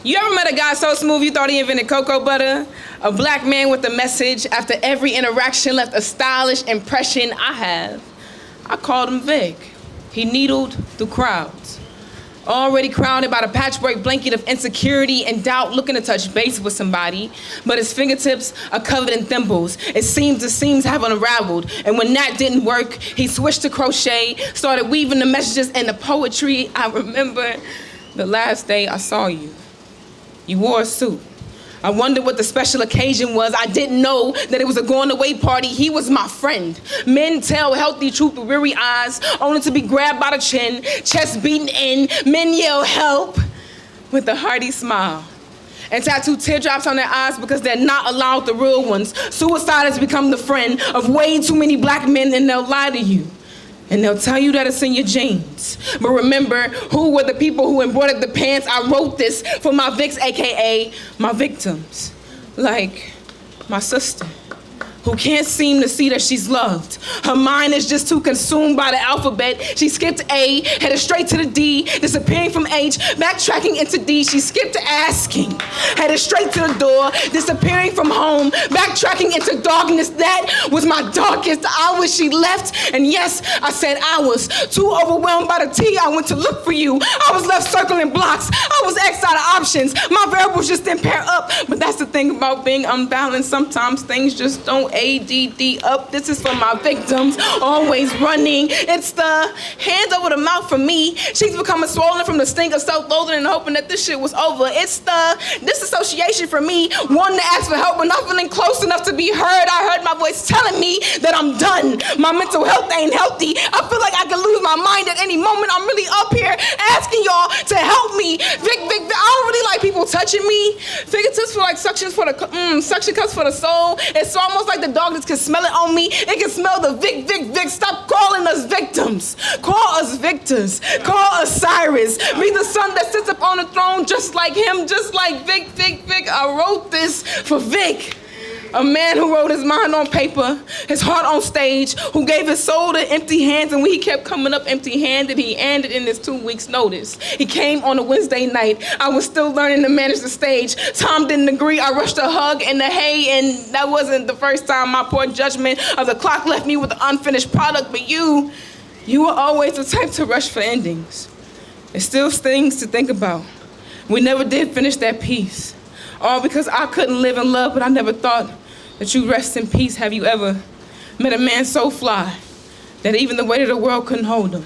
You ever met a guy so smooth you thought he invented cocoa butter? A black man with a message after every interaction left a stylish impression. I called him Vic. He needled through crowds. Already crowded by the patchwork blanket of insecurity and doubt, looking to touch base with somebody, but his fingertips are covered in thimbles. It seems the seams haven't unraveled, and when that didn't work, he switched to crochet, started weaving the messages and the poetry. I remember the last day I saw you. You wore a suit. I wondered what the special occasion was. I didn't know that it was a going away party. He was my friend. Men tell healthy truth with weary eyes, only to be grabbed by the chin, chest beaten in. Men yell help with a hearty smile and tattoo teardrops on their eyes because they're not allowed the real ones. Suicide has become the friend of way too many black men, and they'll lie to you. And they'll tell you that it's in your genes. But remember, who were the people who embroidered the pants? I wrote this for my Vics, AKA my victims. Like my sister, who can't seem to see that she's loved. Her mind is just too consumed by the alphabet. She skipped A, headed straight to the D, disappearing from H, backtracking into D. She skipped to asking, headed straight to the door, disappearing from home, backtracking into darkness. That was my darkest hours. She left, and yes, I said hours. Too overwhelmed by the T, I went to look for you. I was left circling blocks. I was X'd out of options. My variables just didn't pair up. But that's the thing about being unbalanced. Sometimes things just don't ADD up. This is for my victims, always running. It's the hands over the mouth for me. She's becoming swollen from the sting of self-loathing and hoping that this shit was over. It's the disassociation for me, wanting to ask for help but not feeling close enough to be heard. I heard my voice telling me that I'm done. My mental health ain't healthy. I feel like I could lose my mind at any moment. I'm really up here asking y'all to help me. Vic, I don't really like people touching me. Fingertips feel like suction cups for the soul. It's almost like the darkness can smell it on me. It can smell the Vic. Stop calling us victims. Call us victors. Call us Cyrus. Be the son that sits up on the throne just like him, just like Vic. I wrote this for Vic. A man who wrote his mind on paper, his heart on stage, who gave his soul to empty hands, and when he kept coming up empty-handed, he ended in his 2 weeks' notice. He came on a Wednesday night. I was still learning to manage the stage. Tom didn't agree. I rushed a hug and the hay, and that wasn't the first time my poor judgment of the clock left me with an unfinished product, but you were always the type to rush for endings. It still stings to think about. We never did finish that piece. All because I couldn't live in love, but I never thought that you rest in peace. Have you ever met a man so fly that even the weight of the world couldn't hold him?